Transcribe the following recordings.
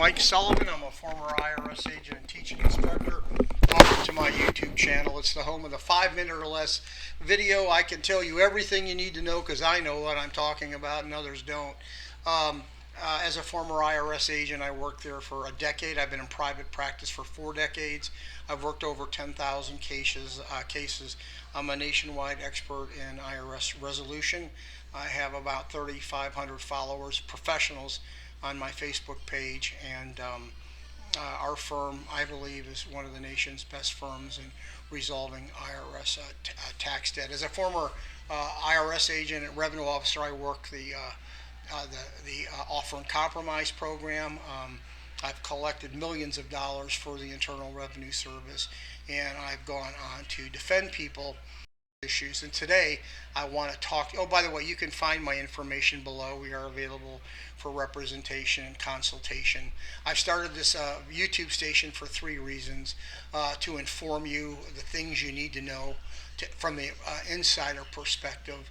Mike Sullivan. I'm a former IRS agent and teaching instructor. Welcome to my YouTube channel. It's the home of the 5-minute or less video. I can tell you everything you need to know because I know what I'm talking about and others don't. As a former IRS agent, I worked there for a decade. I've been in private practice for 4 decades. I've worked over 10,000 cases. I'm a nationwide expert in IRS resolution. I have about 3,500 followers, professionals, on my Facebook page, and our firm, I believe, is one of the nation's best firms in resolving IRS tax debt. As a former IRS agent and revenue officer, I work the offer and compromise program. I've collected millions of dollars for the Internal Revenue Service, and I've gone on to defend people issues. And today I want to talk. Oh, by the way, you can find my information below. We are available for representation and consultation. I've started this YouTube station for 3 reasons: to inform you the things you need to know from the insider perspective,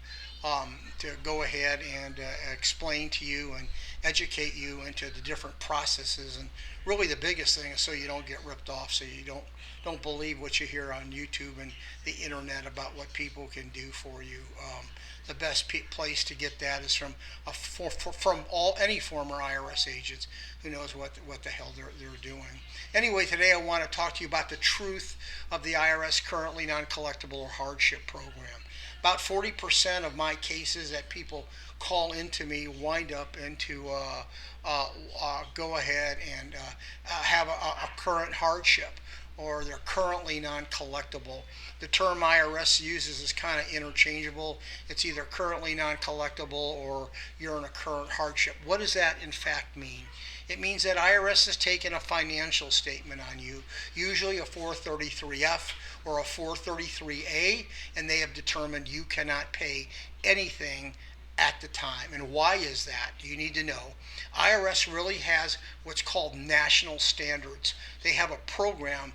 to go ahead and explain to you and educate you into the different processes, and really the biggest thing is so you don't get ripped off, so you don't believe what you hear on YouTube and the internet about what people can do for you. The best place to get that is from any former IRS agents who knows what the hell they're doing. Anyway, today I want to talk to you about the truth of the IRS currently non-collectible or hardship program. About 40% of my cases that people call into me wind up into go ahead and have a current hardship, or they're currently non-collectible. The term IRS uses is kind of interchangeable. It's either currently non-collectible or you're in a current hardship. What does that in fact mean? It means that IRS has taken a financial statement on you, usually a 433F or a 433A, and they have determined you cannot pay anything at the time. And why is that? You need to know. IRS really has what's called national standards. They have a program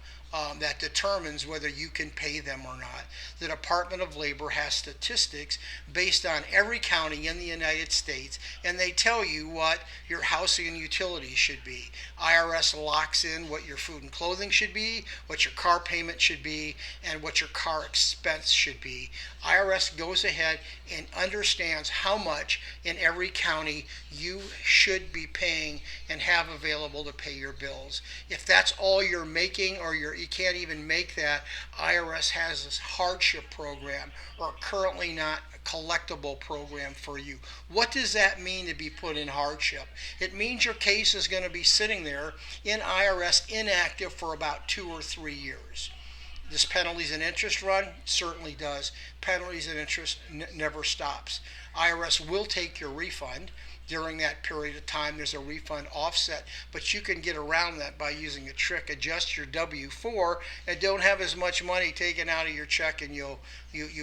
that determines whether you can pay them or not. The Department of Labor has statistics based on every county in the United States, and they tell you what your housing and utilities should be. IRS locks in what your food and clothing should be, what your car payment should be, and what your car expense should be. IRS goes ahead and understands how much in every county you should be paying and have available to pay your bills. If that's all you're making, or you can't even make that, IRS has this hardship program, or currently not collectible program for you. What does that mean, to be put in hardship? It means your case is going to be sitting there in IRS inactive for about 2 or 3 years. Does penalties and interest run? Certainly does. Penalties and interest never stops. IRS will take your refund. During that period of time, there's a refund offset, but you can get around that by using a trick. Adjust your W-4 and don't have as much money taken out of your check, and you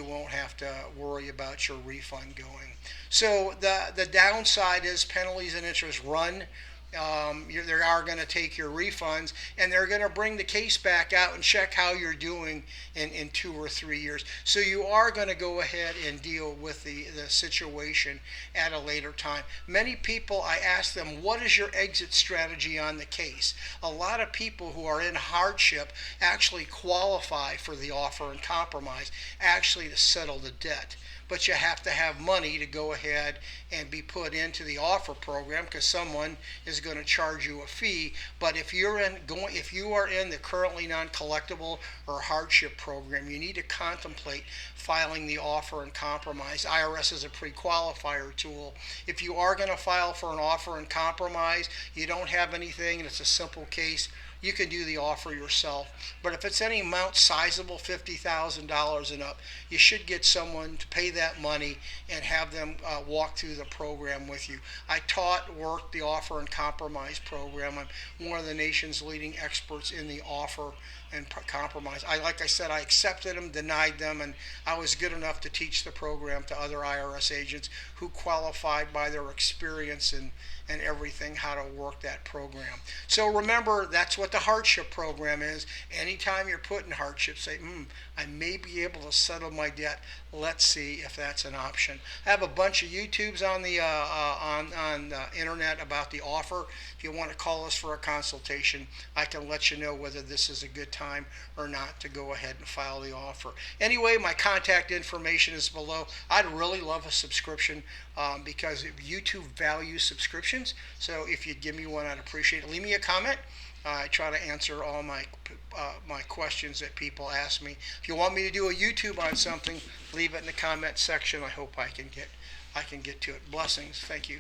won't have to worry about your refund going. So the downside is penalties and interest run. They are going to take your refunds, and they're going to bring the case back out and check how you're doing in 2 or 3 years. So you are going to go ahead and deal with the situation at a later time. Many people, I ask them, what is your exit strategy on the case? A lot of people who are in hardship actually qualify for the offer and compromise, actually to settle the debt. But you have to have money to go ahead and be put into the offer program, because someone is going to charge you a fee. But if you are in the currently non-collectible or hardship program, you need to contemplate filing the offer and compromise. IRS is a pre-qualifier tool. If you are going to file for an offer and compromise, you don't have anything, and it's a simple case, you can do the offer yourself. But if it's any amount sizable, $50,000 and up, you should get someone to pay that money and have them walk through the program with you. I worked the offer and compromise program. I'm one of the nation's leading experts in the offer and compromise. Like I said, I accepted them, denied them, and I was good enough to teach the program to other IRS agents who qualified by their experience and and everything, how to work that program. So remember, that's what the hardship program is. Anytime you're put in hardship, say, I may be able to settle my debt. Let's see if that's an option. I have a bunch of YouTubes on the on the internet about the offer. If you want to call us for a consultation, I can let you know whether this is a good time or not to go ahead and file the offer. Anyway, my contact information is below. I'd really love a subscription because YouTube values subscriptions. So if you'd give me one, I'd appreciate it. Leave me a comment. I try to answer all my questions that people ask me. If you want me to do a YouTube on something, leave it in the comment section. I hope I can get to it. Blessings. Thank you.